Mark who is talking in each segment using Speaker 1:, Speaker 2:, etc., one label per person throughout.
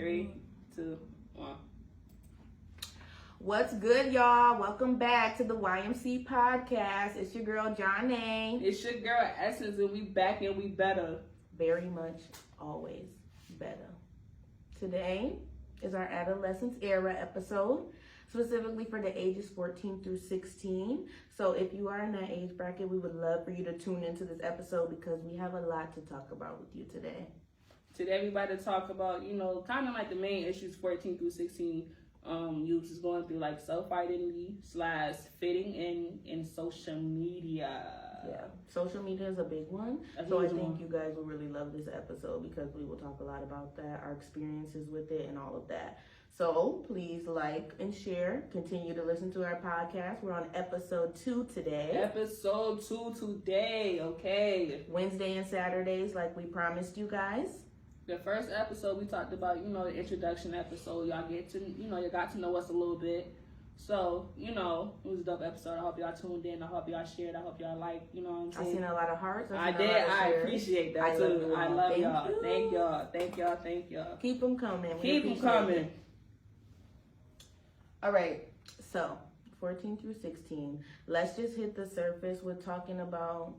Speaker 1: 3, 2, 1.
Speaker 2: What's good, y'all? Welcome back to the YMC podcast. It's your girl, Johnny.
Speaker 1: It's your girl, Essence, and we back and we better.
Speaker 2: Very much, always better. Today is our Adolescence era episode, specifically for the ages 14 through 16. So if you are in that age bracket, we would love for you to tune into this episode because we have a lot to talk about with you today.
Speaker 1: Today we about to talk about, kind of like the main issues 14 through 16 youth is going through, like self-identity / fitting in social media.
Speaker 2: Yeah, social media is a big one. So I think you guys will really love this episode because we will talk a lot about that, our experiences with it and all of that. So please like and share. Continue to listen to our podcast. We're on episode 2 today.
Speaker 1: Episode 2 today, okay.
Speaker 2: Wednesday and Saturdays like we promised you guys.
Speaker 1: The first episode we talked about, the introduction episode. Y'all get to, you got to know us a little bit. So, it was a dope episode. I hope y'all tuned in. I hope y'all shared. I hope y'all like, what I'm saying.
Speaker 2: I seen a lot of hearts.
Speaker 1: I did. I appreciate that too. I love y'all. Thank y'all. Thank y'all. Thank y'all.
Speaker 2: Keep them coming.
Speaker 1: Keep them coming.
Speaker 2: All right. So, 14 through 16. Let's just hit the surface with talking about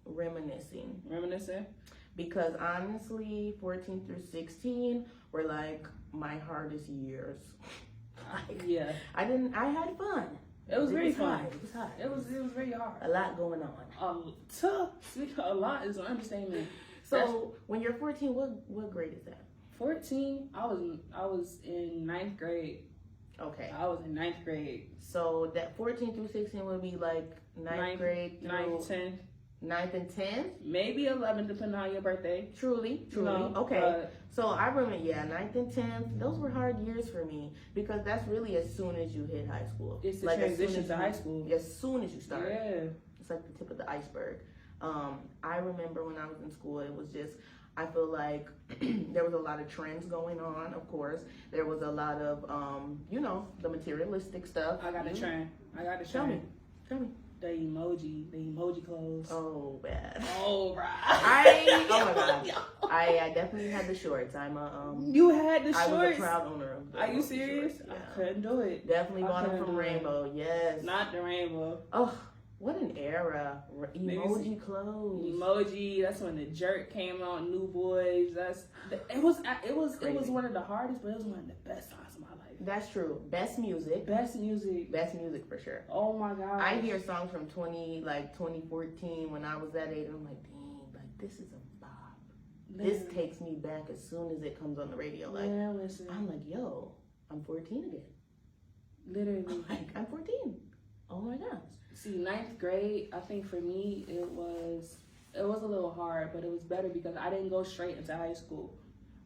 Speaker 2: reminiscing.
Speaker 1: Reminiscing?
Speaker 2: Because honestly, 14 through 16 were like my hardest years.
Speaker 1: Yeah.
Speaker 2: I had fun.
Speaker 1: It was very fun.
Speaker 2: Hard. It was hard.
Speaker 1: It was very hard.
Speaker 2: A lot going on.
Speaker 1: A lot is an understatement.
Speaker 2: So when you're 14, what grade is that?
Speaker 1: 14, I was in 9th grade.
Speaker 2: Okay.
Speaker 1: I was in 9th grade.
Speaker 2: So that 14 through 16 would be like 9th grade through
Speaker 1: 9th, 10th.
Speaker 2: 9th and 10th?
Speaker 1: Maybe 11th, depending on your birthday.
Speaker 2: Truly. Okay. So I remember, 9th and 10th, those were hard years for me because that's really as soon as you hit high school.
Speaker 1: It's the transition to high school.
Speaker 2: As soon as you start.
Speaker 1: Yeah.
Speaker 2: It's like the tip of the iceberg. I remember when I was in school, it was just, I feel like there was a lot of trends going on, of course. There was a lot of, the materialistic stuff.
Speaker 1: I got a trend.
Speaker 2: Tell me.
Speaker 1: The emoji clothes.
Speaker 2: Oh, bad.
Speaker 1: Oh, right.
Speaker 2: Oh my God. I definitely had the shorts.
Speaker 1: You had the shorts?
Speaker 2: I was a proud owner of them.
Speaker 1: Are you serious?
Speaker 2: Yeah.
Speaker 1: I couldn't do it.
Speaker 2: Definitely bought them from Rainbow. Yes.
Speaker 1: Not the Rainbow.
Speaker 2: Oh, what an era. Emoji clothes.
Speaker 1: Emoji. That's when the Jerk came out. New Boys. It was one of the hardest, but it was one of the best times of my life.
Speaker 2: That's true. Best music for sure.
Speaker 1: Oh my God.
Speaker 2: I hear songs from 2014 when I was that age, and I'm like, dang, like this is a bop. Literally. This takes me back as soon as it comes on the radio. Like,
Speaker 1: yeah, listen.
Speaker 2: I'm like, yo, I'm 14 again.
Speaker 1: Literally.
Speaker 2: I'm 14. Oh my gosh.
Speaker 1: See, 9th grade, I think for me it was a little hard, but it was better because I didn't go straight into high school.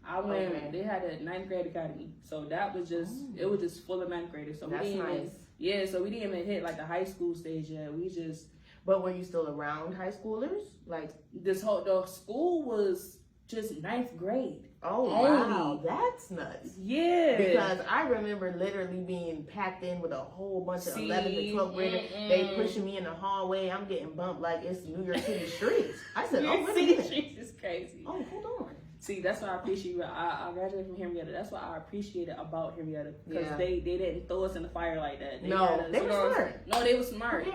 Speaker 1: I went. They had a 9th grade academy, so that was just it was just full of 9th graders. So
Speaker 2: that's
Speaker 1: we didn't
Speaker 2: nice.
Speaker 1: So we didn't even hit like the high school stage yet. We just.
Speaker 2: But were you still around high schoolers? Like
Speaker 1: the school was just 9th grade.
Speaker 2: Oh wow, that's nuts.
Speaker 1: Yeah.
Speaker 2: Because I remember literally being packed in with a whole bunch of 11th and 12th graders. They pushing me in the hallway. I'm getting bumped like it's New York City streets. I said,
Speaker 1: New York City streets is crazy.
Speaker 2: Oh, hold on.
Speaker 1: See, that's why I appreciate. I graduated from Henrietta. That's what I appreciated about Henrietta because they didn't throw us in the fire like that.
Speaker 2: They were smart.
Speaker 1: No, they were smart.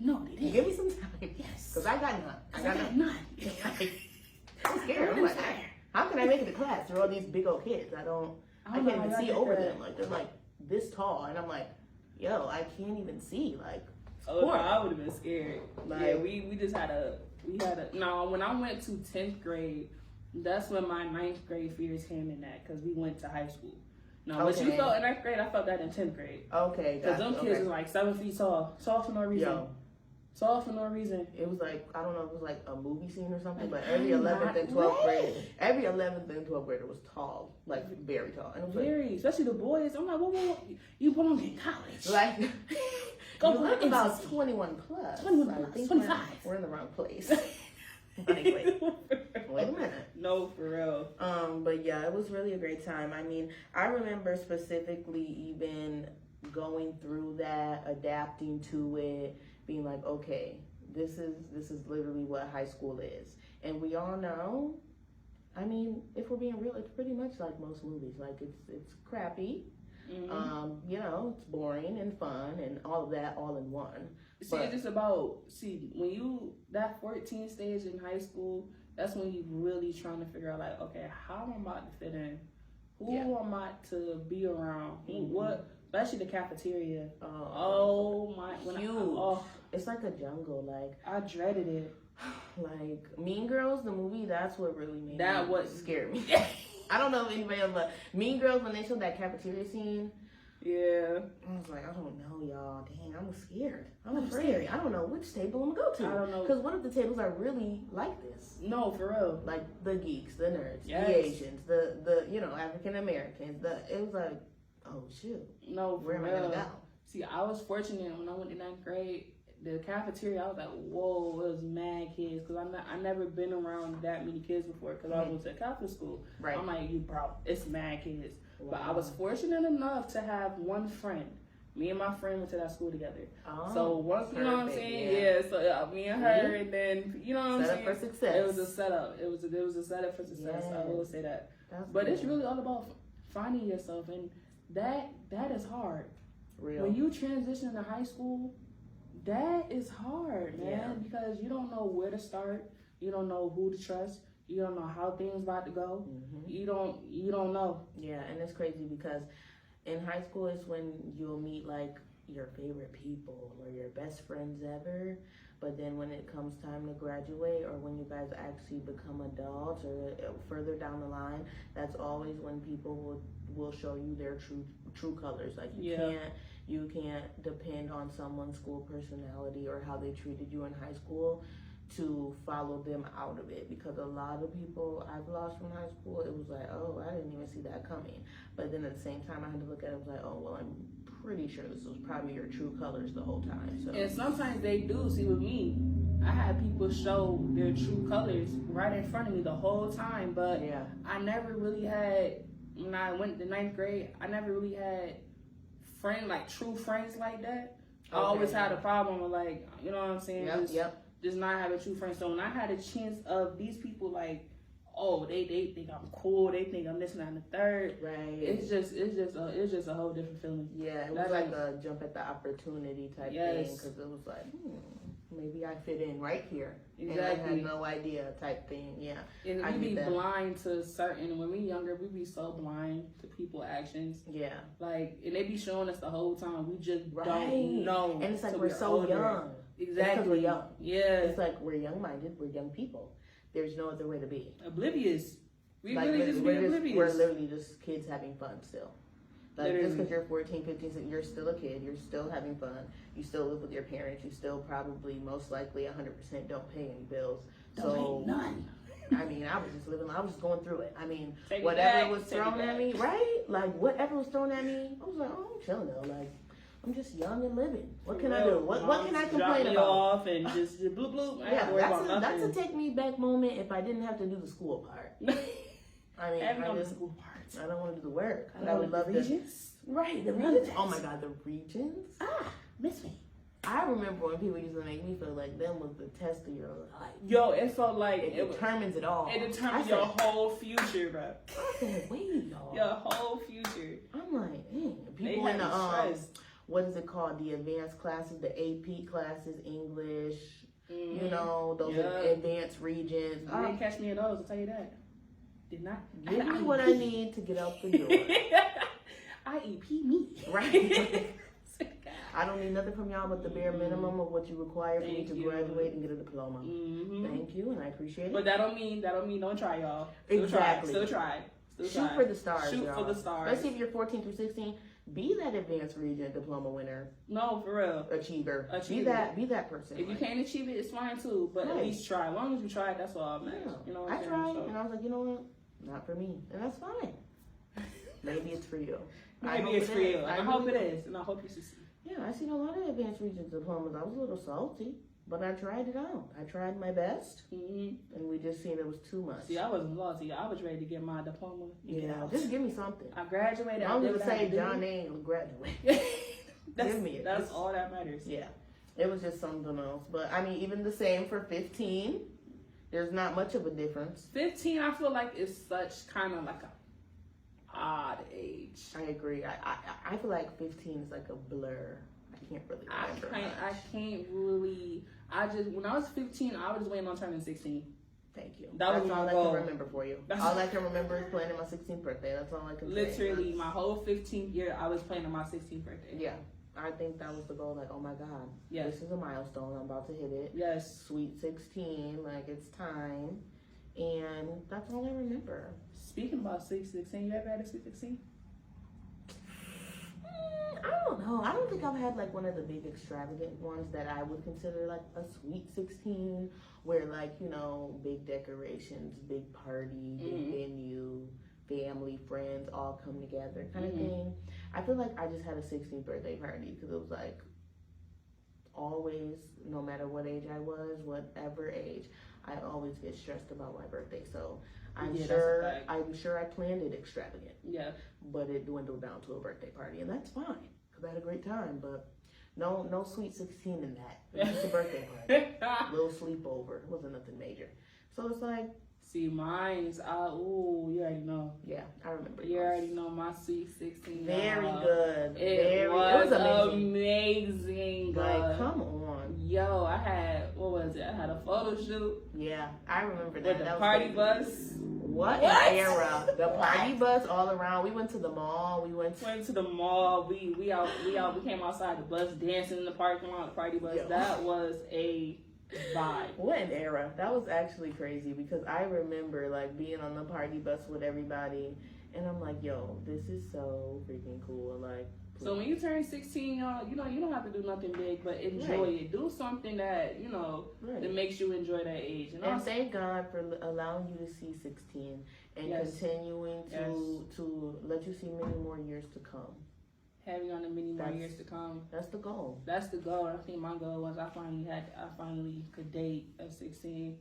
Speaker 2: No, they didn't. Give me some time. Yes, because I got none. I got none. I'm scared. I'm like, how can I make it to class? There are all these big old kids. I can't even see over them. Like they're like this tall, and I'm like, yo, I can't even see. Like,
Speaker 1: oh, I would have been scared. Like, yeah, we just had a. No, when I went to 10th grade. That's when my 9th grade fears came in that because we went to high school. No, what you felt in 9th grade, I felt that in 10th grade. Okay, because them kids was like 7 feet tall. Tall for no reason. Tall for no reason.
Speaker 2: It was like, I don't know, it was like a movie scene or something, but every 11th and 12th grader was tall, like very tall. And it was
Speaker 1: very, especially the boys. I'm like, whoa, you belong in college.
Speaker 2: Like, go look about 21 plus.
Speaker 1: 21 plus, 25.
Speaker 2: We're in the wrong place. Like, wait a minute.
Speaker 1: No, for real.
Speaker 2: But yeah, it was really a great time. I mean, I remember specifically even going through that, adapting to it, being like, okay, this is literally what high school is. And we all know I mean, if we're being real, it's pretty much like most movies. Like it's crappy. You know, it's boring and fun and all of that all in one.
Speaker 1: See, it's just about when you that 14 stage in high school, that's when you really trying to figure out like, okay, how am I about to fit in? Who am I to be around? What? Especially the cafeteria. Oh my!
Speaker 2: Huge. It's like a jungle. Like
Speaker 1: I dreaded it.
Speaker 2: Like Mean Girls, the movie. That's what really made scared me. I don't know if anybody else, but Mean Girls, when they showed that cafeteria scene.
Speaker 1: Yeah.
Speaker 2: I was like, I don't know, y'all. Dang, I'm scared. I'm afraid. I don't know which table I'm gonna go to.
Speaker 1: I don't know.
Speaker 2: Because what if the tables are really like this?
Speaker 1: No, for real.
Speaker 2: Like the geeks, the nerds, the Asians, the African Americans. It was like, oh shoot.
Speaker 1: No, for
Speaker 2: where am I gonna go?
Speaker 1: See, I was fortunate when I went to 9th grade. The cafeteria, I was like, whoa, it was mad kids. Because I never been around that many kids before because I went to a Catholic school. Right. I'm like, it's mad kids. Wow. But I was fortunate enough to have one friend. Me and my friend went to that school together. Oh, so once, you know what I'm saying? Yeah, so me and her, and then, you know what I'm saying?
Speaker 2: Set up for success.
Speaker 1: It was a setup. It was a setup for success. Yes. I will say that. But it's really all about finding yourself. And that is hard. Real. When you transition to high school, that is hard, man, because you don't know where to start. You don't know who to trust. You don't know how things about to go. You don't know.
Speaker 2: Yeah, and it's crazy because in high school is when you'll meet like your favorite people or your best friends ever. But then when it comes time to graduate or when you guys actually become adults or further down the line, that's always when people will show you their true colors. Like you can't depend on someone's school personality or how they treated you in high school to follow them out of it, because a lot of people I've lost from high school, it was like, oh, I didn't even see that coming. But then at the same time, I had to look at it, I was like, oh, well, I'm pretty sure this was probably your true colors the whole time. So.
Speaker 1: And sometimes they do. See, with me, I had people show their true colors right in front of me the whole time, but I never really had, when I went to 9th grade, I never really had true friends like that. I always had a problem with, like, you know what I'm saying? Just not having true friends. So when I had a chance of these people, like, oh, they think I'm cool, they think I'm this, that, and the third. Right. It's just a whole different feeling.
Speaker 2: Yeah, it was like a jump at the opportunity type thing, because it was like, maybe I fit in right here. Exactly. And I had no idea type thing. Yeah.
Speaker 1: And we be blind to certain, when we younger, we be so blind to people's actions. Yeah. Like, and they be showing us the whole time. We just don't know.
Speaker 2: And it's like we're so older. Young.
Speaker 1: Exactly.
Speaker 2: Because we're young.
Speaker 1: Yeah.
Speaker 2: It's like we're young-minded, we're young people. There's no other way to be.
Speaker 1: Oblivious. We're
Speaker 2: oblivious. We're literally just kids having fun still. Like, just because you're 14, 15, you're still a kid. You're still having fun. You still live with your parents. You still probably, most likely, 100% don't pay any bills.
Speaker 1: Don't pay none.
Speaker 2: I mean, I was just living. I was just going through it. I mean, whatever was thrown at me, right? Like, whatever was thrown at me, I was like, oh, I'm chilling though. Like, I'm just young and living. What can I do? What can I complain about?
Speaker 1: Off and just bloop bloop.
Speaker 2: That's a take me back moment if I didn't have to do the school part. I mean,
Speaker 1: school part.
Speaker 2: I don't want to do the work. But I would love the regions. Right, the regions. Oh my God, the regions.
Speaker 1: Miss me.
Speaker 2: I remember when people used to make me feel like them was the test of your life.
Speaker 1: Yo, it felt like
Speaker 2: it determines it all.
Speaker 1: It determines your whole future, bro.
Speaker 2: Wait, y'all.
Speaker 1: Your whole future.
Speaker 2: I'm like, people in the what is it called? The advanced classes, the AP classes, English. You know, those advanced regions.
Speaker 1: You didn't catch me at those. I'll tell you that. Did not.
Speaker 2: Give me what I need to get out the door.
Speaker 1: IEP me.
Speaker 2: Right. I don't need nothing from y'all but the bare minimum of what you require for me to graduate and get a diploma. Thank you, and I appreciate it.
Speaker 1: But that don't mean don't try, y'all. Still try.
Speaker 2: Shoot for the stars,
Speaker 1: Shoot
Speaker 2: y'all.
Speaker 1: for the stars.
Speaker 2: Especially if you're 14 through 16. Be that advanced region diploma winner.
Speaker 1: No, for real.
Speaker 2: Achiever. Be that person.
Speaker 1: If you can't achieve it, it's fine too. But at least try. As long as you try, that's all that matters. You know what
Speaker 2: I tried, and I was like, you know what? Not for me, and that's fine. Maybe it's for you.
Speaker 1: Maybe it's for you. I hope it is, and I hope you succeed.
Speaker 2: Yeah, I seen a lot of advanced region diplomas. I was a little salty, but I tried it out. I tried my best, and we just seen it was too much.
Speaker 1: See, I wasn't salty. I was ready to get my diploma.
Speaker 2: Just give me something.
Speaker 1: I graduated.
Speaker 2: I'm gonna say John ain't graduate. Give me it.
Speaker 1: That's all that matters.
Speaker 2: Yeah, it was just something else. But I mean, even the same for 15. There's not much of a difference.
Speaker 1: 15, I feel like is such kind of like a odd age.
Speaker 2: I agree. I feel like 15 is like a blur. I can't really remember.
Speaker 1: I can't really. When I was 15, I was just waiting on turning 16.
Speaker 2: Thank you.
Speaker 1: That's
Speaker 2: all I
Speaker 1: goal.
Speaker 2: can remember for you. All I can remember is planning my 16th birthday. That's all I can
Speaker 1: Literally, my whole 15th year, I was planning my 16th birthday.
Speaker 2: Yeah. I think that was the goal. Like, oh my God.
Speaker 1: Yes.
Speaker 2: This is a milestone. I'm about to hit it.
Speaker 1: Yes.
Speaker 2: Sweet 16. Like, it's time. And that's all I remember.
Speaker 1: Speaking about sweet 16, you ever had a sweet 16?
Speaker 2: I don't know. I don't think I've had like one of the big extravagant ones that I would consider like a sweet 16, where like, you know, big decorations, big party, big venue, family, friends all come together kind of thing. I feel like I just had a 16th birthday party because it was like always, no matter what age I was, whatever age, I always get stressed about my birthday. So I'm sure I planned it extravagant.
Speaker 1: Yeah.
Speaker 2: But it dwindled down to a birthday party, and that's fine because I had a great time. But no sweet 16 in that. It was just a birthday party, little sleepover. It wasn't nothing major. So it's like,
Speaker 1: see, mine's you already know.
Speaker 2: Yeah, I remember.
Speaker 1: You already know my sweet 16.
Speaker 2: Very good.
Speaker 1: It was amazing.
Speaker 2: Like, come on.
Speaker 1: Yo, I had I had a photo shoot.
Speaker 2: Yeah, I remember that.
Speaker 1: With the party bus.
Speaker 2: What an era! The party bus all around. We went to the mall. We went to
Speaker 1: the mall. We came outside the bus, dancing in the parking lot. The party bus. Yo. That was a vibe.
Speaker 2: What an era. That was actually crazy because I remember like being on the party bus with everybody, and I'm like, yo, this is so freaking cool. Like,
Speaker 1: so when you turn 16, y'all, you don't have to do nothing big, but enjoy it. Do something that, that makes you enjoy that age.
Speaker 2: And thank God for allowing you to see 16 and continuing to let you see many more years to come.
Speaker 1: Having on the many more years to come.
Speaker 2: That's the goal.
Speaker 1: That's the goal. I think my goal was I finally could date at 16.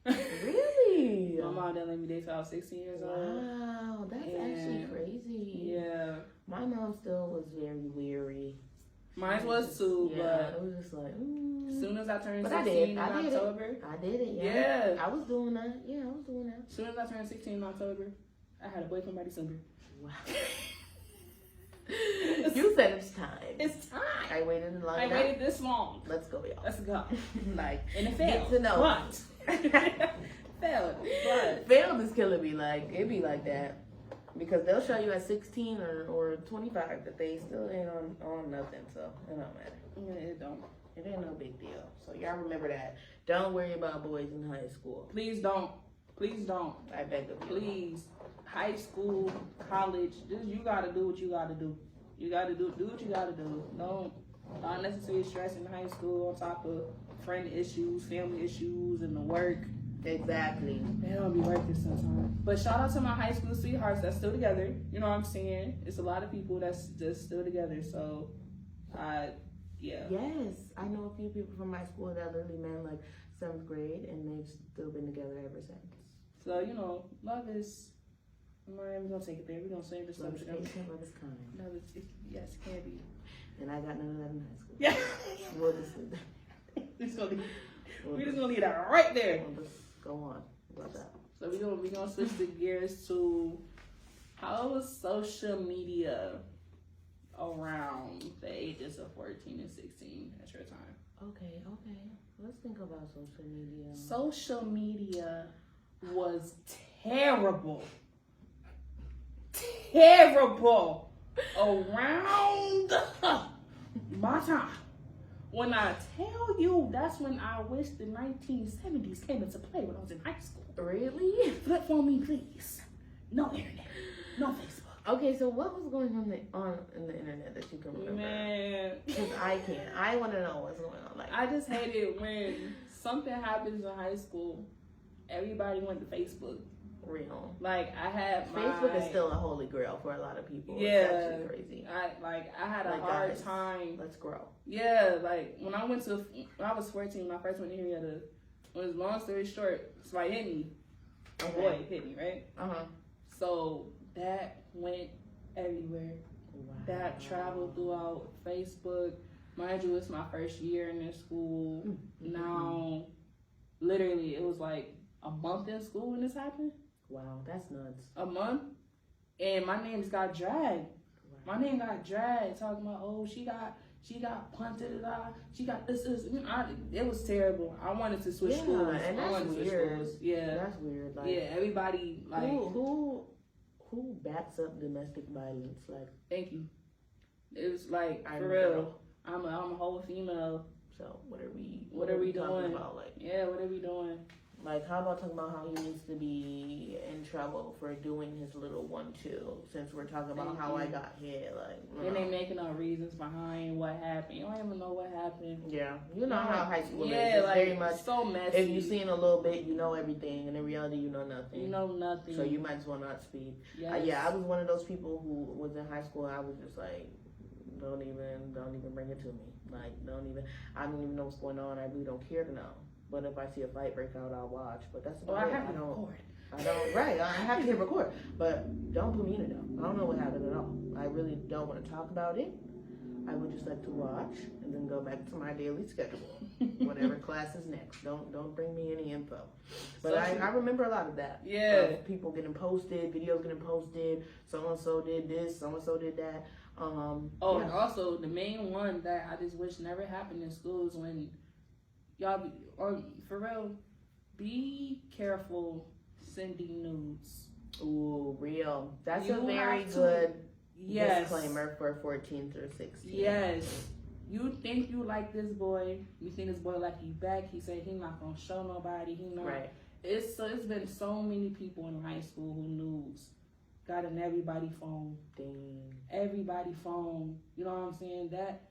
Speaker 2: Really?
Speaker 1: My mom didn't let me date till I was 16 years old.
Speaker 2: Wow, that's actually crazy.
Speaker 1: Yeah.
Speaker 2: My mom still was very weary.
Speaker 1: Mine was too, but
Speaker 2: it was just like,
Speaker 1: as soon as I turned 16 in October.
Speaker 2: I did it, yeah. I was doing that. Yeah, I was doing that.
Speaker 1: As soon as I turned 16 in October, I had a boyfriend by December.
Speaker 2: Wow. You said it's time.
Speaker 1: It's time.
Speaker 2: I waited long
Speaker 1: enough. I waited this long.
Speaker 2: Let's go, y'all.
Speaker 1: Let's go.
Speaker 2: Like,
Speaker 1: and it failed.
Speaker 2: Get to know.
Speaker 1: But.
Speaker 2: Failed is killing me. Like, it be like that. Because they'll show you at 16 or 25 that they still ain't on nothing. So, it don't matter.
Speaker 1: Yeah, it don't.
Speaker 2: It ain't no big deal. So, y'all remember that. Don't worry about boys in high school.
Speaker 1: Please don't. Please don't.
Speaker 2: I beg of you.
Speaker 1: Please. High school, college, you gotta do what you gotta do. You gotta do what you gotta do. Don't unnecessary stress in high school on top of friend issues, family issues, and the work.
Speaker 2: Exactly.
Speaker 1: It don't be worth it sometimes. But shout out to my high school sweethearts that's still together. You know what I'm saying? It's a lot of people that's just still together. So, yeah.
Speaker 2: Yes, I know a few people from my school that literally met like 7th grade, and they've still been together ever since.
Speaker 1: So love is. We're gonna take it there. We're gonna save this
Speaker 2: love
Speaker 1: subject.
Speaker 2: Love is kind.
Speaker 1: Yes, it can be.
Speaker 2: And I got none of that in high school.
Speaker 1: Yeah.
Speaker 2: We'll just
Speaker 1: we're just gonna leave that right there.
Speaker 2: We'll just go on. Love that.
Speaker 1: So we're gonna switch the gears to how was social media around the ages of 14 and 16 at your time?
Speaker 2: Okay. Let's think about social media.
Speaker 1: Social media was terrible around my time. When I tell you, that's when I wish the 1970s came into play when I was in high school.
Speaker 2: Really?
Speaker 1: Flip for me, please. No internet, no Facebook.
Speaker 2: Okay, so what was going on in the internet that you can remember? Man, because I can't. I want to know what's going on. Like,
Speaker 1: I just hate it when something happens in high school. Everybody went to Facebook.
Speaker 2: Real.
Speaker 1: Like, I had
Speaker 2: Facebook is still a holy grail for a lot of people.
Speaker 1: Yeah.
Speaker 2: It's actually crazy.
Speaker 1: I had a hard time.
Speaker 2: Let's grow.
Speaker 1: Yeah, like, when I was 14, when I first went to Henrietta, long story short, somebody hit me. A boy hit me, right?
Speaker 2: Uh-huh.
Speaker 1: So, that went everywhere.
Speaker 2: Wow.
Speaker 1: That traveled throughout Facebook. Mind you, it's my first year in this school. Mm-hmm. Now, literally, it was like a month in school when this happened.
Speaker 2: Wow, that's nuts.
Speaker 1: A month, and my name's got dragged.
Speaker 2: Wow.
Speaker 1: My name got dragged, talking about, oh, she got punted, she got this. It was terrible. I wanted to switch schools.
Speaker 2: And that's weird.
Speaker 1: Yeah,
Speaker 2: that's weird. Like,
Speaker 1: yeah, everybody like
Speaker 2: who backs up domestic violence? Like,
Speaker 1: thank you. It was like for real. I'm a whole female.
Speaker 2: So what are we
Speaker 1: doing?
Speaker 2: About? Like,
Speaker 1: yeah, what are we doing?
Speaker 2: Like, how about talking about how he needs to be in trouble for doing his little 1-2? Since we're talking about how I got hit, like,
Speaker 1: and they making up reasons behind what happened. You don't even know what happened.
Speaker 2: Yeah, you know how high school is.
Speaker 1: It's
Speaker 2: like, very much
Speaker 1: so messy.
Speaker 2: If you've seen a little bit, you know everything, and in reality, you know nothing.
Speaker 1: You know nothing.
Speaker 2: So you might as well not speak.
Speaker 1: Yes.
Speaker 2: Yeah, I was one of those people who was in high school. And I was just like, don't even bring it to me. Like, I don't even know what's going on. I really don't care to know. But if I see a fight break out, I'll watch. But that's about it.
Speaker 1: I don't.
Speaker 2: Right, I have to hit record. But don't put me in it, though. I don't know what happened at all. I really don't want to talk about it. I would just like to watch and then go back to my daily schedule. Whatever class is next. Don't bring me any info. But I remember a lot of that.
Speaker 1: Yeah.
Speaker 2: People getting posted, videos getting posted. So-and-so did this, so-and-so did that.
Speaker 1: And also the main one that I just wish never happened in school is when y'all for real, be careful sending nudes.
Speaker 2: Ooh, real. That's a very good disclaimer for 14 through 16.
Speaker 1: Yes. You think you like this boy, you think this boy like you back, he said he not gonna show nobody, he not.
Speaker 2: Right.
Speaker 1: It's been so many people in high school who nudes got in everybody's phone.
Speaker 2: Dang.
Speaker 1: Everybody's phone. You know what I'm saying? That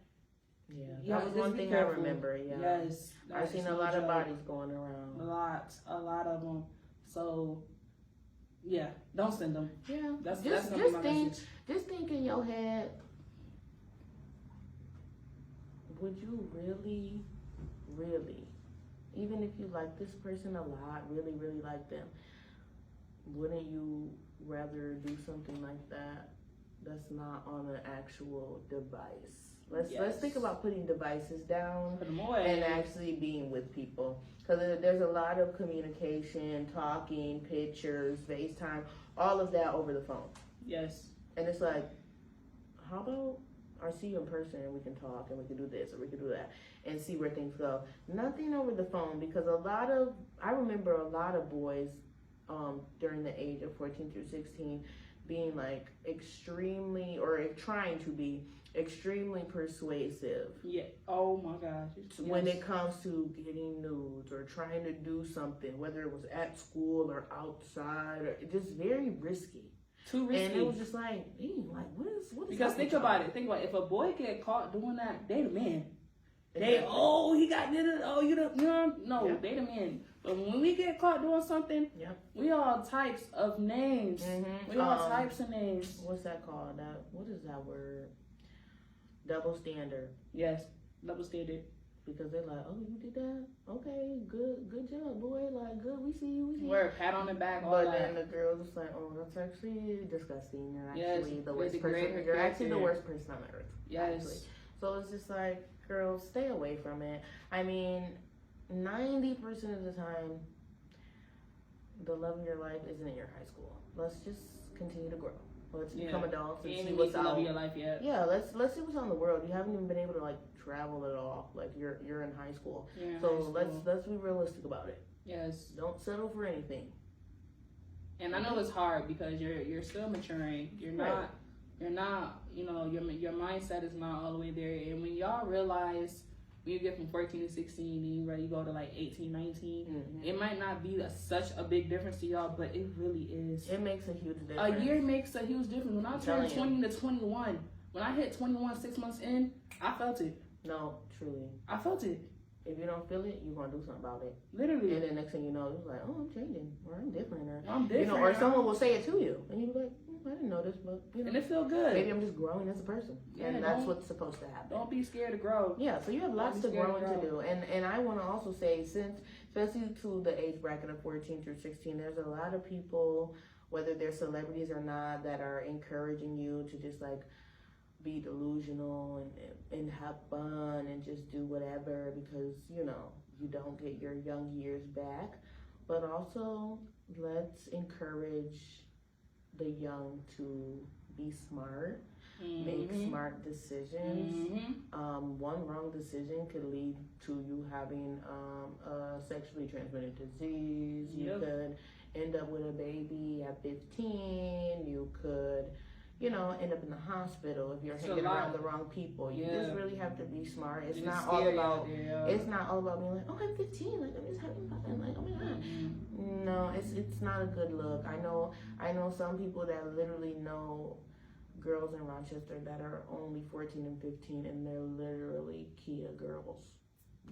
Speaker 2: was one thing I remember. Yeah.
Speaker 1: Yes.
Speaker 2: I've seen a lot of bodies going around.
Speaker 1: A lot of them. So, yeah, don't send them.
Speaker 2: Yeah.
Speaker 1: That's gonna be my message.
Speaker 2: Just think in your head, would you really, even if you like this person a lot, really like them, wouldn't you rather do something like that that's not on an actual device? Let's think about putting devices down and actually being with people, because there's a lot of communication, talking, pictures, FaceTime, all of that over the phone.
Speaker 1: Yes.
Speaker 2: And it's like, how about I see you in person and we can talk and we can do this or we can do that and see where things go. Nothing over the phone, because I remember a lot of boys during the age of 14 through 16 being like extremely, or trying to be extremely persuasive.
Speaker 1: Yeah. Oh my gosh. Yes.
Speaker 2: When it comes to getting nudes or trying to do something, whether it was at school or outside, or just very risky.
Speaker 1: Too risky.
Speaker 2: And it was just like, like what is
Speaker 1: because think about it. If a boy get caught doing that, they the man.
Speaker 2: Exactly.
Speaker 1: He got did it. Oh, they the man. But when we get caught doing something, we all types of names. Mm-hmm. We all types of names.
Speaker 2: What's that called? What is that word? Double standard.
Speaker 1: Yes, double standard.
Speaker 2: Because they're like, oh, you did that? Okay, good job, boy. Like, good, we see you.
Speaker 1: Wear a pat on the back, all
Speaker 2: but
Speaker 1: that.
Speaker 2: Then the girl's just like, oh, that's actually disgusting. You're actually the worst person.
Speaker 1: You're
Speaker 2: You're actually the worst person on earth.
Speaker 1: Yes.
Speaker 2: Actually. So it's just like, girls, stay away from it. I mean, 90% of the time, the love of your life isn't in your high school. Let's just continue to grow. Let's become adults and see what's out.
Speaker 1: Your life yet.
Speaker 2: Yeah, let's see what's on the world. You haven't even been able to like travel at all. Like you're in high school. So let's be realistic about it.
Speaker 1: Yes.
Speaker 2: Don't settle for anything.
Speaker 1: And I know it's hard because you're still maturing. You're not your mindset is not all the way there. And when y'all realize, when you get from 14 to 16 and you ready to go to like 18, 19, it might not be such a big difference to y'all, but it really is.
Speaker 2: It makes a huge difference.
Speaker 1: A year makes a huge difference. When I turned 20 to 21, when I hit 21 6 months in, I felt it.
Speaker 2: No, truly.
Speaker 1: I felt it.
Speaker 2: If you don't feel it, you're going to do something about it.
Speaker 1: Literally.
Speaker 2: And then next thing you know, you're like, oh, I'm changing. Or I'm different. Or,
Speaker 1: I'm different.
Speaker 2: or someone will say it to you. And you're like, I didn't know this, but,
Speaker 1: And it feel good.
Speaker 2: Maybe I'm just growing as a person. Yeah, and that's what's supposed to happen.
Speaker 1: Don't be scared to grow.
Speaker 2: Yeah, so you have lots to grow and to do. And I want to also say, since, especially to the age bracket of 14 through 16, there's a lot of people, whether they're celebrities or not, that are encouraging you to just like be delusional and have fun and just do whatever because, you don't get your young years back. but also let's encourage the young to be smart, make smart decisions. One wrong decision could lead to you having a sexually transmitted disease. You could end up with a baby at 15. You could, end up in the hospital if you're hanging around the wrong people. You just really have to be smart. It's not all about. It's not all about being like, oh, I'm 15. Like I'm just having fun. Like, oh my god. No, it's not a good look. I know some people that literally know girls in Rochester that are only 14 and 15, and they're literally Kia girls.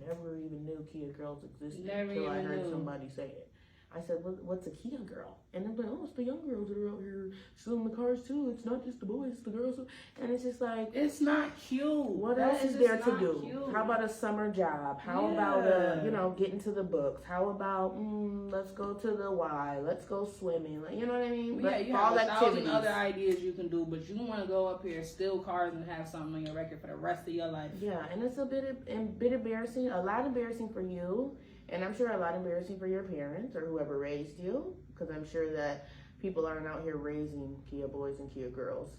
Speaker 2: Never even knew Kia girls existed until I heard somebody say it. I said, what's a Kia girl? And they're like, oh, it's the young girls that are out here stealing the cars too. It's not just the boys, it's the girls. And it's just like,
Speaker 1: it's not cute.
Speaker 2: What else is there to do? Cute. How about a summer job? How about getting to the books? How about let's go to the Y? Let's go swimming. Like, you know what I mean?
Speaker 1: Yeah, you have 1,000 other ideas you can do, but you want to go up here, steal cars, and have something on your record for the rest of your life.
Speaker 2: Yeah, and it's a bit embarrassing. A lot embarrassing for you. And I'm sure a lot embarrassing for your parents or whoever raised you, because I'm sure that people aren't out here raising Kia boys and Kia girls.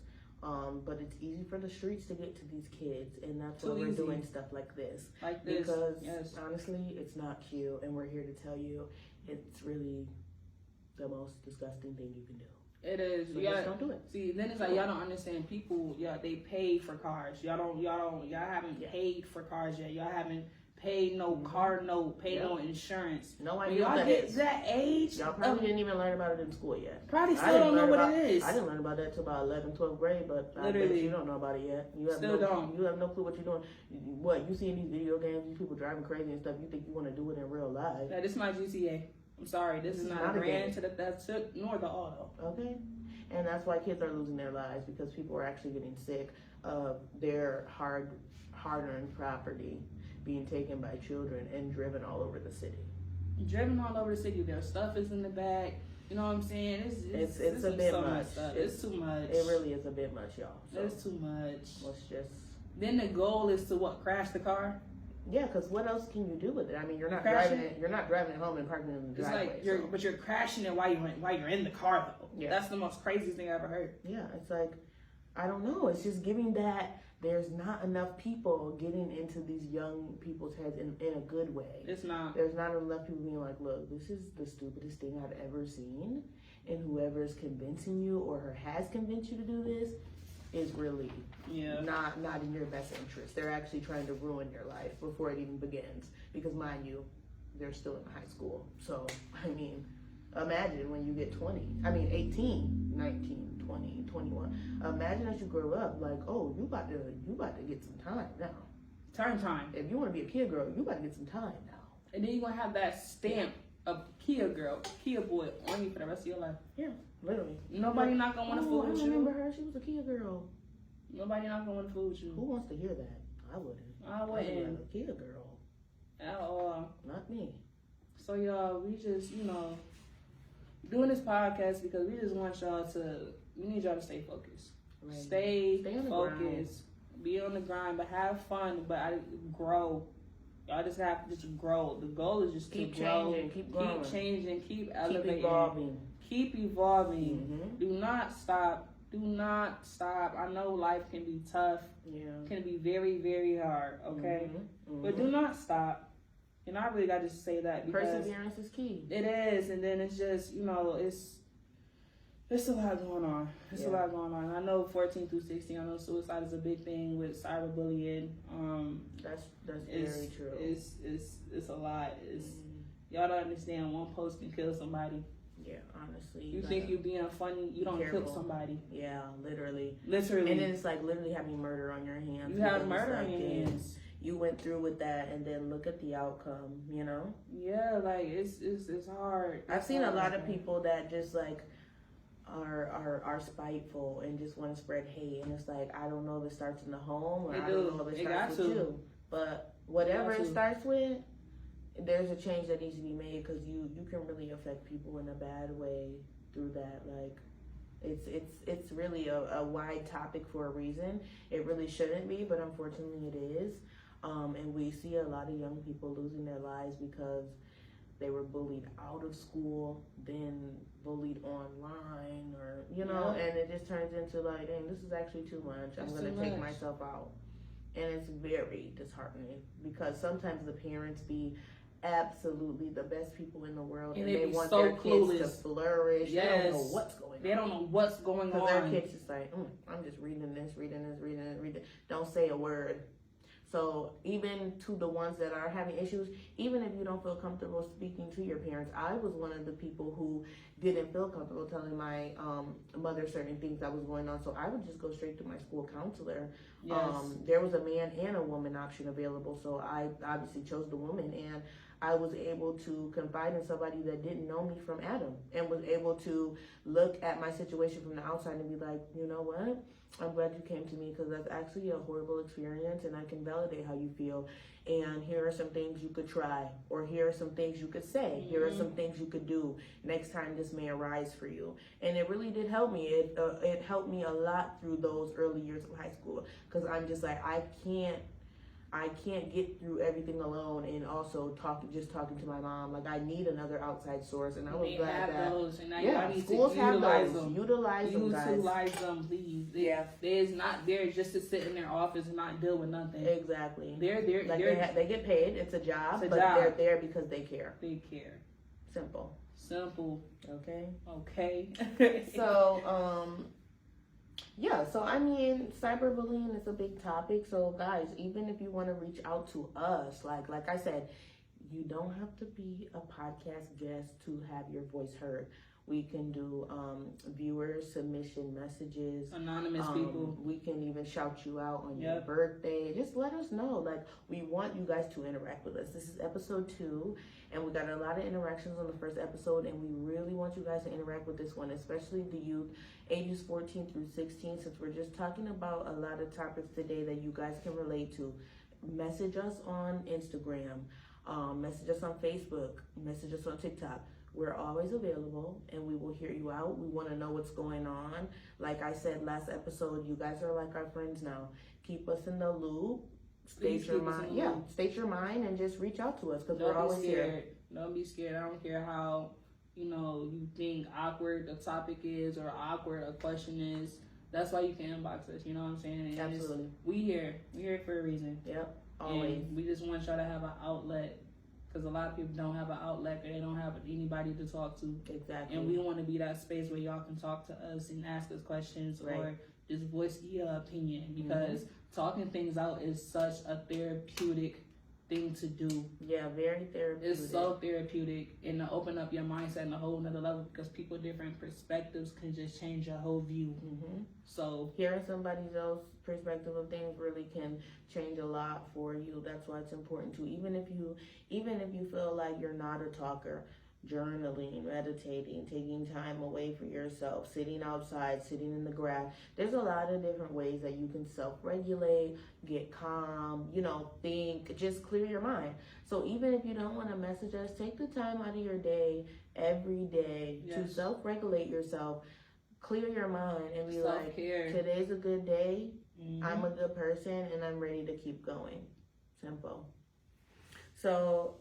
Speaker 2: But it's easy for the streets to get to these kids, and that's why we're doing stuff like this. Because honestly, it's not cute, and we're here to tell you it's really the most disgusting thing you can do.
Speaker 1: It is.
Speaker 2: So just don't do it.
Speaker 1: See, then it's like y'all don't understand. People, they pay for cars. Y'all haven't paid for cars yet. Y'all haven't paid no car note, no insurance.
Speaker 2: No idea.
Speaker 1: Y'all get that age.
Speaker 2: Y'all probably didn't even learn about it in school yet.
Speaker 1: Probably still don't know what it is.
Speaker 2: I didn't learn about that till about 11th, 12th grade, but
Speaker 1: literally,
Speaker 2: I bet you don't know about it yet. You have You have no clue what you're doing. What you see in these video games, these people driving crazy and stuff. You think you want to do it in real life?
Speaker 1: Yeah, this is my GTA. I'm sorry, this is not a Grand to the nor the auto.
Speaker 2: Okay, and that's why kids are losing their lives, because people are actually getting sick of their hard-earned property being taken by children and driven all over the city.
Speaker 1: Driven all over the city. Their stuff is in the back. You know what I'm saying?
Speaker 2: It's a bit much.
Speaker 1: It's too much.
Speaker 2: It really is a bit much, y'all. So
Speaker 1: it's too much.
Speaker 2: Let's just.
Speaker 1: Then the goal is to what? Crash the car.
Speaker 2: Yeah, because what else can you do with it? I mean, you're not driving it. You're not driving it home and parking it in the driveway.
Speaker 1: It's like but you're crashing it while you're in the car though. Yeah. That's the most craziest thing I ever heard.
Speaker 2: Yeah, it's like, I don't know. It's just giving that. There's not enough people getting into these young people's heads in a good way.
Speaker 1: It's not.
Speaker 2: There's not enough people being like, look, this is the stupidest thing I've ever seen. And whoever is convincing you or has convinced you to do this is really not in your best interest. They're actually trying to ruin your life before it even begins. Because mind you, they're still in high school. So, I mean, imagine when you get 18, 19. 20, 21. Imagine as you grow up, like, oh, you about to get some time now.
Speaker 1: Time.
Speaker 2: If you want to be a Kia girl, you about to get some time now.
Speaker 1: And then you're gonna have that stamp of Kia girl, Kia boy on you for the rest of your life.
Speaker 2: Yeah, literally.
Speaker 1: Nobody not gonna want to fool with you.
Speaker 2: I remember her. She was a Kia girl.
Speaker 1: Nobody not gonna want to fool with you.
Speaker 2: Who wants to hear that? I wouldn't.
Speaker 1: I wouldn't.
Speaker 2: A Kia girl.
Speaker 1: At all.
Speaker 2: Not me.
Speaker 1: So y'all, we just doing this podcast because we just want y'all to. We need y'all to stay focused. Right. Stay focused. Be on the grind, but have fun. But grow. Y'all just have to grow. The goal is just
Speaker 2: keep
Speaker 1: to grow,
Speaker 2: changing, keep growing,
Speaker 1: keep changing, keep elevating,
Speaker 2: keep
Speaker 1: evolving.
Speaker 2: Mm-hmm.
Speaker 1: Do not stop. I know life can be tough.
Speaker 2: Yeah,
Speaker 1: can be very, very hard. Okay, but do not stop. And I really got to say that because
Speaker 2: perseverance is key.
Speaker 1: It is, and then it's just There's a lot going on. A lot going on. I know 14 through 16. I know suicide is a big thing with cyberbullying.
Speaker 2: That's very true.
Speaker 1: It's a lot. Y'all don't understand. One post can kill somebody.
Speaker 2: Yeah, honestly.
Speaker 1: You think you're being funny? You don't kill somebody.
Speaker 2: Yeah, literally.
Speaker 1: And then
Speaker 2: it's like literally having murder on your hands.
Speaker 1: You have murder on your hands.
Speaker 2: You went through with that, and then look at the outcome. You know?
Speaker 1: Yeah, like it's hard.
Speaker 2: I've seen a lot of people that just like. Are spiteful and just want to spread hate, and it's like, I don't know if it starts in the home or I don't know if it starts with you, but whatever it starts with, there's a change that needs to be made, because you can really affect people in a bad way through that. Like it's really a wide topic for a reason. It really shouldn't be, but unfortunately it is. And we see a lot of young people losing their lives because they were bullied out of school, then bullied online, or and it just turns into like, dang, this is actually too much. I'm going to take myself out. And it's very disheartening because sometimes the parents be absolutely the best people in the world, and they want their kids to flourish. Yes. They don't know what's going on.
Speaker 1: They don't know what's going on.
Speaker 2: Because their kids just like, I'm just reading this. Don't say a word. So even to the ones that are having issues, even if you don't feel comfortable speaking to your parents, I was one of the people who didn't feel comfortable telling my mother certain things that was going on. So I would just go straight to my school counselor. Yes. There was a man and a woman option available. So I obviously chose the woman, and I was able to confide in somebody that didn't know me from Adam, and was able to look at my situation from the outside and be like, you know what? I'm glad you came to me, because that's actually a horrible experience, and I can validate how you feel. And here are some things you could try, or here are some things you could say. Mm-hmm. Here are some things you could do next time this may arise for you. And it really did help me. It helped me a lot through those early years of high school, because I'm just like, I can't get through everything alone, and also talking to my mom. Like, I need another outside source, and I was glad that those, and I need schools have those. Utilize them, guys.
Speaker 1: Utilize them, please. They're not there just to sit in their office and not deal with nothing.
Speaker 2: Exactly.
Speaker 1: They're
Speaker 2: they get paid. It's a job, they're there because they care.
Speaker 1: They care.
Speaker 2: Simple.
Speaker 1: Okay.
Speaker 2: So I mean, cyberbullying is a big topic. So guys, even if you want to reach out to us, like I said, you don't have to be a podcast guest to have your voice heard. We can do viewer submission messages.
Speaker 1: Anonymous people.
Speaker 2: We can even shout you out on your birthday. Just let us know. Like, we want you guys to interact with us. This is episode 2, and we got a lot of interactions on the first episode, and we really want you guys to interact with this one, especially the youth, ages 14 through 16, since we're just talking about a lot of topics today that you guys can relate to. Message us on Instagram. Message us on Facebook. Message us on TikTok. We're always available, and we will hear you out. We want to know what's going on. Like I said last episode, you guys are like our friends now. Keep us in the loop. State your mind, and just reach out to us, because we're always here.
Speaker 1: Don't be scared. I don't care how you think awkward the topic is or awkward a question is. That's why you can inbox us. You know what I'm saying? And
Speaker 2: absolutely.
Speaker 1: We here for a reason.
Speaker 2: Yep. Always.
Speaker 1: And we just want y'all to have an outlet. Because a lot of people don't have an outlet, or they don't have anybody to talk to.
Speaker 2: Exactly.
Speaker 1: And we want to be that space where y'all can talk to us and ask us questions, or just voice your opinion. Because talking things out is such a therapeutic thing to do.
Speaker 2: Yeah, very therapeutic.
Speaker 1: It's so therapeutic, and to open up your mindset in a whole nother level, because people different perspectives can just change your whole view. Mm-hmm. So
Speaker 2: hearing somebody else's perspective of things really can change a lot for you. That's why it's important to, even if you feel like you're not a talker, journaling, meditating, taking time away for yourself, sitting outside, sitting in the grass. There's a lot of different ways that you can self-regulate, get calm, think, just clear your mind. So even if you don't want to message us, take the time out of your day, every day, to self-regulate yourself, clear your mind, and be like, today's a good day, I'm a good person, and I'm ready to keep going. Simple. So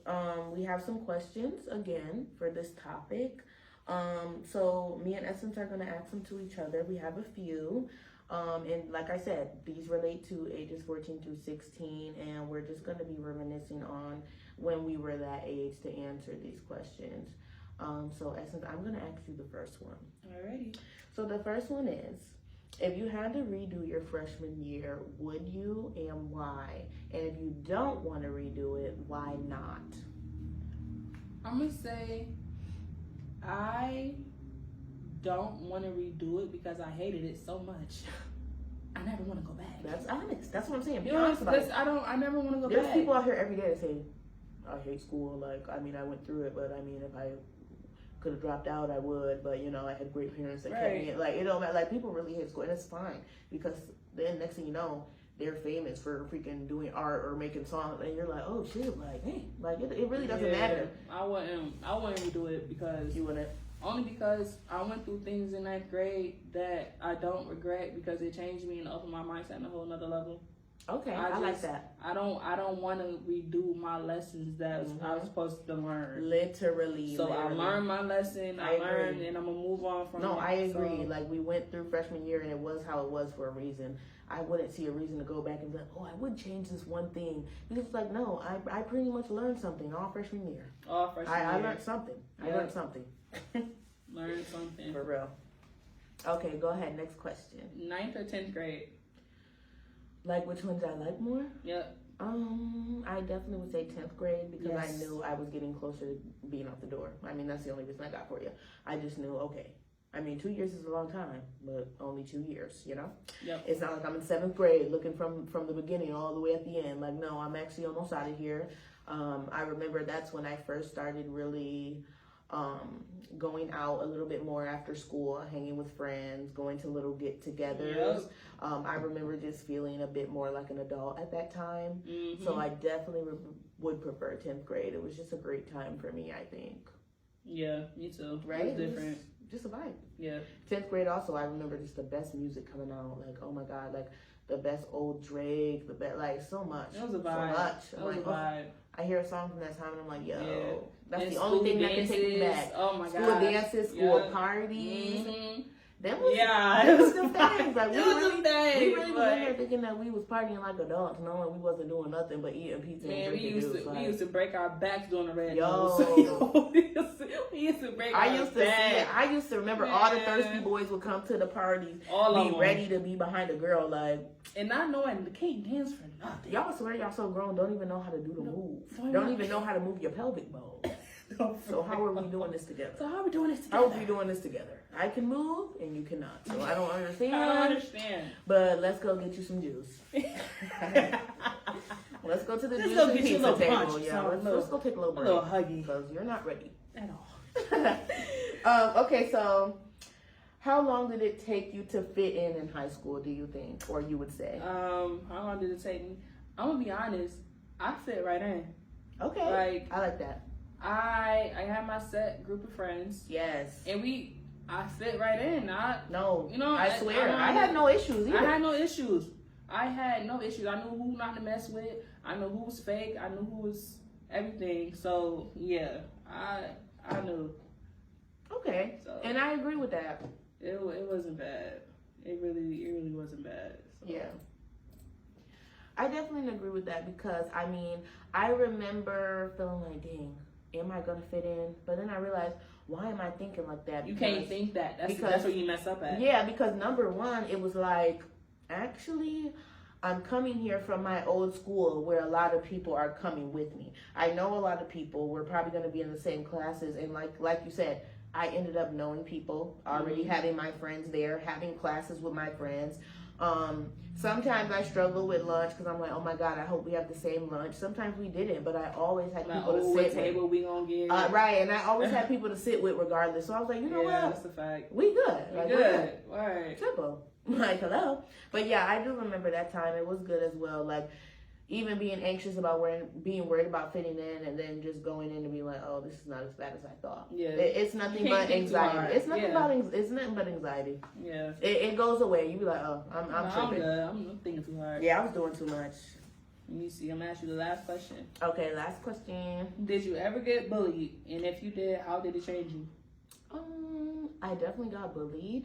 Speaker 2: we have some questions again for this topic. So me and Essence are going to ask them to each other. We have a few. And like I said, these relate to ages 14 through 16. And we're just going to be reminiscing on when we were that age to answer these questions. So Essence, I'm going to ask you the first one.
Speaker 1: Alrighty.
Speaker 2: So the first one is, if you had to redo your freshman year, would you, and why? And if you don't want to redo it, why not?
Speaker 1: I'm going to say I don't want to redo it because I hated it so much. I never want to go back.
Speaker 2: That's honest. That's what I'm saying. Be honest about it.
Speaker 1: I never want to go back.
Speaker 2: There's people out here every day that say, I hate school. Like, I went through it, but if I could have dropped out, I would, but I had great parents that kept me. Like, it don't matter. Like, people really hate school, and it's fine, because then next thing you know, they're famous for freaking doing art or making songs, and you're like, oh shit, like, hey, like it really doesn't matter.
Speaker 1: I wouldn't redo it because
Speaker 2: you wouldn't.
Speaker 1: Only because I went through things in 9th grade that I don't regret, because it changed me and opened my mindset on a whole nother level.
Speaker 2: Okay, I like that.
Speaker 1: I don't want to redo my lessons that I was supposed to learn.
Speaker 2: Literally.
Speaker 1: So I learned my lesson. I learned, and I'm gonna move on from.
Speaker 2: No,
Speaker 1: it.
Speaker 2: I agree. So, like we went through freshman year, and it was how it was for a reason. I wouldn't see a reason to go back and be like, oh, I would change this one thing. Because it's like, no, I pretty much learned something all freshman year.
Speaker 1: All freshman year.
Speaker 2: I learned something. I learned something.
Speaker 1: Learned something.
Speaker 2: For real. Okay, go ahead. Next question.
Speaker 1: 9th or 10th grade?
Speaker 2: Like which ones I like more?
Speaker 1: Yep.
Speaker 2: I definitely would say 10th grade because I knew I was getting closer to being out the door. I mean, that's the only reason I got for you. I just knew, okay. I mean, 2 years is a long time, but only 2 years, you know?
Speaker 1: Yep.
Speaker 2: It's not like I'm in 7th grade looking from the beginning all the way at the end. Like, no, I'm actually almost out of here. I remember that's when I first started really going out a little bit more after school, hanging with friends, going to little get-togethers.
Speaker 1: Yep.
Speaker 2: I remember just feeling a bit more like an adult at that time. Mm-hmm. So I definitely would prefer 10th grade. It was just a great time for me, I think.
Speaker 1: Yeah, me too.
Speaker 2: Right?
Speaker 1: It was different.
Speaker 2: Just a vibe.
Speaker 1: Yeah.
Speaker 2: 10th grade also, I remember just the best music coming out. Like, oh my God, like the best old Drake, the best, like so much.
Speaker 1: It was a vibe.
Speaker 2: So much.
Speaker 1: It was a vibe.
Speaker 2: I hear a song from that time and I'm like, yo, that's
Speaker 1: and
Speaker 2: the only thing
Speaker 1: dances,
Speaker 2: that can take me back.
Speaker 1: Oh my God.
Speaker 2: School dances, school parties.
Speaker 1: Mm-hmm.
Speaker 2: Them was,
Speaker 1: yeah,
Speaker 2: it was the things. Like, we really was
Speaker 1: like,
Speaker 2: in there thinking that we was partying like adults, knowing we wasn't doing nothing but eating pizza and drinking juice.
Speaker 1: We used to break our backs doing the red
Speaker 2: nose.
Speaker 1: We used to break our backs.
Speaker 2: I used to remember all the thirsty boys would come to the parties, be ready to be behind a girl, like.
Speaker 1: And not knowing they can't dance for nothing.
Speaker 2: Y'all swear y'all so grown, don't even know how to do the move. Don't even know how to move your pelvic bone. So how are we doing this together? I can move and you cannot. So I don't understand. But let's go get you some juice. Let's go to the juice and pizza table. Yeah, let's go take a little break.
Speaker 1: A little huggy.
Speaker 2: Because you're not ready.
Speaker 1: At all.
Speaker 2: Okay, so how long did it take you to fit in high school, do you think? Or you would say?
Speaker 1: How long did it take me? I'm going to be honest. I fit right in.
Speaker 2: Okay. Like, I like that.
Speaker 1: I had my set group of friends.
Speaker 2: Yes.
Speaker 1: And I fit right in. I swear.
Speaker 2: I had no issues either.
Speaker 1: I had no issues. I knew who not to mess with. I knew who was fake. I knew who was everything. So, yeah. I knew.
Speaker 2: Okay. So, and I agree with that.
Speaker 1: It wasn't bad. It really wasn't bad. So.
Speaker 2: Yeah. I definitely agree with that because, I mean, I remember feeling like, dang, am I going to fit in? But then I realized, why am I thinking like that?
Speaker 1: You can't think that. That's where you mess up at.
Speaker 2: Yeah, because number one, it was like, actually, I'm coming here from my old school where a lot of people are coming with me. I know a lot of people. We're probably going to be in the same classes. And like you said, I ended up knowing people, already having my friends there, having classes with my friends. Sometimes I struggle with lunch because I'm like, oh my God, I hope we have the same lunch. Sometimes we didn't, but I always had people to sit
Speaker 1: table we gonna get.
Speaker 2: Right, and I always had people to sit with regardless. So I was like, you know what?
Speaker 1: That's a fact.
Speaker 2: We good.
Speaker 1: We're good.
Speaker 2: Right. Simple. Like, hello. But yeah, I do remember that time. It was good as well. Like, even being anxious about being worried about fitting in, and then just going in and being like, oh, this is not as bad as I thought.
Speaker 1: Yeah.
Speaker 2: It's nothing but anxiety. It's nothing it's nothing but anxiety.
Speaker 1: Yeah.
Speaker 2: It goes away. You be like, oh, I'm tripping.
Speaker 1: I'm thinking too hard.
Speaker 2: Yeah, I was doing too much.
Speaker 1: Let me see. I'm gonna ask you the last question.
Speaker 2: Okay, last question.
Speaker 1: Did you ever get bullied? And if you did, how did it change you?
Speaker 2: I definitely got bullied.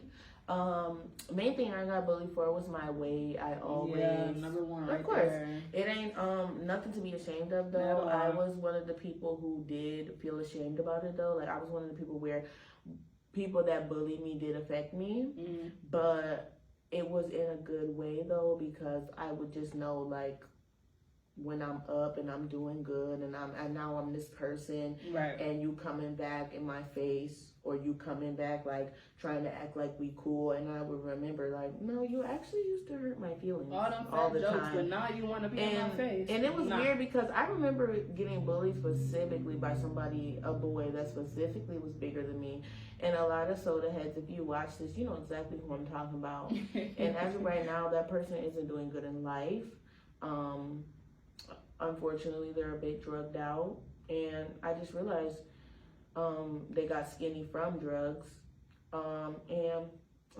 Speaker 2: Main thing I got bullied for was my weight. I always
Speaker 1: number one right
Speaker 2: of course there. It ain't nothing to be ashamed of though.
Speaker 1: Never.
Speaker 2: I was one of the people who did feel ashamed about it though. Like I was one of the people where people that bullied me did affect me, but it was in a good way though because I would just know like when I'm up and I'm doing good and now I'm this person,
Speaker 1: right? And
Speaker 2: you coming back in my face or you coming back like trying to act like we cool, and I would remember like, no, you actually used to hurt my feelings
Speaker 1: all the jokes, time. But now you want to be in my face.
Speaker 2: And it was weird because I remember getting bullied specifically by a boy that specifically was bigger than me. And a lot of soda heads, if you watch this, you know exactly who I'm talking about. And as of right now, that person isn't doing good in life. Unfortunately, they're a bit drugged out, and I just realized they got skinny from drugs, and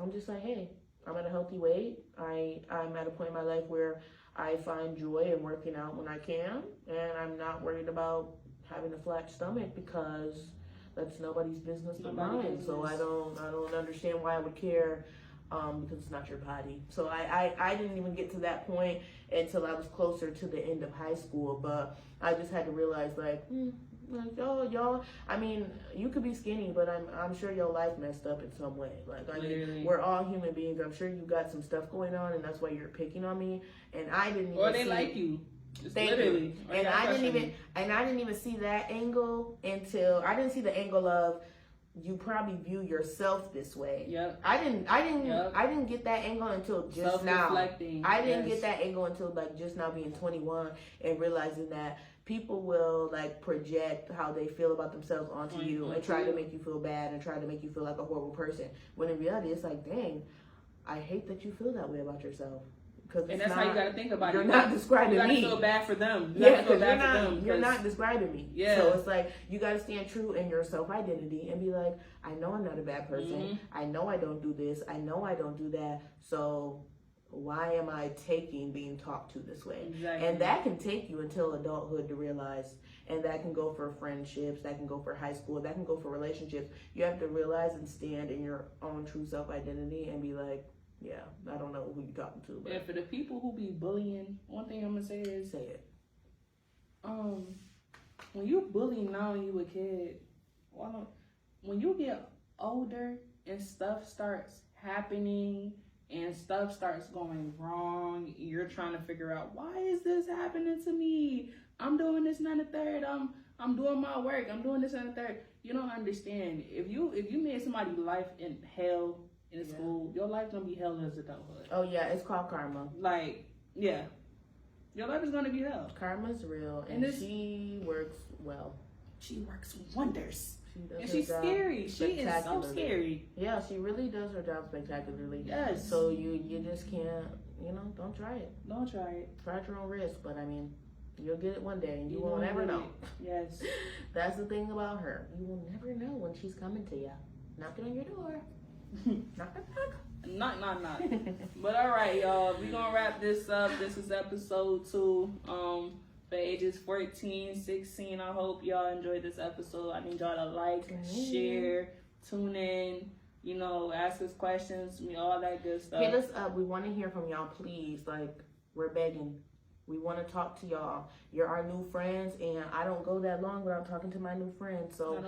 Speaker 2: I'm just like, hey, I'm at a healthy weight. I'm at a point in my life where I find joy in working out when I can, and I'm not worried about having a flat stomach because that's nobody's business but mine. So I don't understand why I would care, because it's not your body. So I didn't even get to that point until I was closer to the end of high school. But I just had to realize, like y'all. I mean, you could be skinny, but I'm sure your life messed up in some way. Like, I mean, we're all human beings. I'm sure you got some stuff going on, and that's why you're picking on me. And I didn't even.
Speaker 1: Or they like you. Just literally.
Speaker 2: And I didn't even see that angle until I didn't see the angle of you probably view yourself this way.
Speaker 1: Yep.
Speaker 2: I didn't get that angle until just now. I didn't get that angle until like just now being 21 and realizing that people will like project how they feel about themselves onto you and try to make you feel bad and try to make you feel like a horrible person. When in reality, it's like, dang, I hate that you feel that way about yourself.
Speaker 1: And that's how you got to think about it.
Speaker 2: You're not describing me.
Speaker 1: You got to feel bad for them.
Speaker 2: You're not describing me.
Speaker 1: Yeah.
Speaker 2: So it's like, you got to stand true in your self-identity and be like, I know I'm not a bad person. Mm-hmm. I know I don't do this. I know I don't do that. So why am I taking being talked to this way? Exactly. And that can take you until adulthood to realize, and that can go for friendships, that can go for high school, that can go for relationships. You have to realize and stand in your own true self-identity and be like, yeah, I don't know who you're talking to. But
Speaker 1: yeah, for the people who be bullying, one thing I'm gonna say is,
Speaker 2: say it.
Speaker 1: When you bully now when you a kid, when you get older and stuff starts happening and stuff starts going wrong, you're trying to figure out, why is this happening to me? I'm doing this and the third. I'm doing my work. I'm doing this and the third. You don't understand. If you made somebody's life in hell in school, your life gonna be hell as adulthood.
Speaker 2: Oh yeah, it's called karma.
Speaker 1: Like, yeah, your life is gonna be hell.
Speaker 2: Karma's real, and she works well.
Speaker 1: She works wonders.
Speaker 2: And
Speaker 1: she's scary. She is so scary.
Speaker 2: Yeah, she really does her job spectacularly.
Speaker 1: Yes.
Speaker 2: So you just can't, don't try it.
Speaker 1: Don't try it.
Speaker 2: Try at your own risk, but I mean, you'll get it one day, and you won't ever know.
Speaker 1: Yes.
Speaker 2: That's the thing about her. You will never know when she's coming to you, knocking on your door. Knock, knock, knock.
Speaker 1: Knock. But all right, y'all, we gonna wrap this up. This is episode 2. For ages 14, 16. I hope y'all enjoyed this episode. I need y'all to like, share, tune in, ask us questions, all that good stuff.
Speaker 2: Hit us up. We want to hear from y'all, please. Like, we're begging. We want to talk to y'all. You're our new friends, and I don't go that long without talking to my new friends. So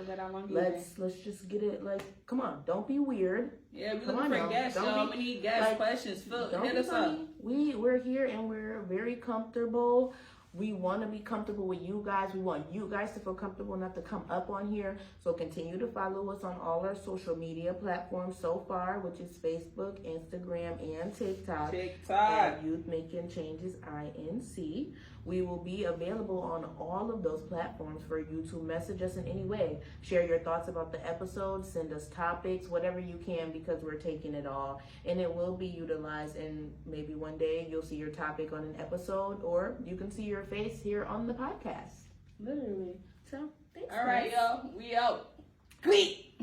Speaker 2: let's just get it. Like, come on, don't be weird.
Speaker 1: Yeah, we're looking for guests, y'all. We need guest questions. Hit us up.
Speaker 2: We're here, and we're very comfortable. We want to be comfortable with you guys. We want you guys to feel comfortable enough to come up on here. So continue to follow us on all our social media platforms so far, which is Facebook, Instagram, and TikTok. At Youth Making Changes INC. We will be available on all of those platforms for you to message us in any way. Share your thoughts about the episode. Send us topics, whatever you can, because we're taking it all. And it will be utilized, and maybe one day you'll see your topic on an episode, or you can see your face here on the podcast.
Speaker 1: Literally.
Speaker 2: So, thanks.
Speaker 1: All right, y'all. We out. Tweet.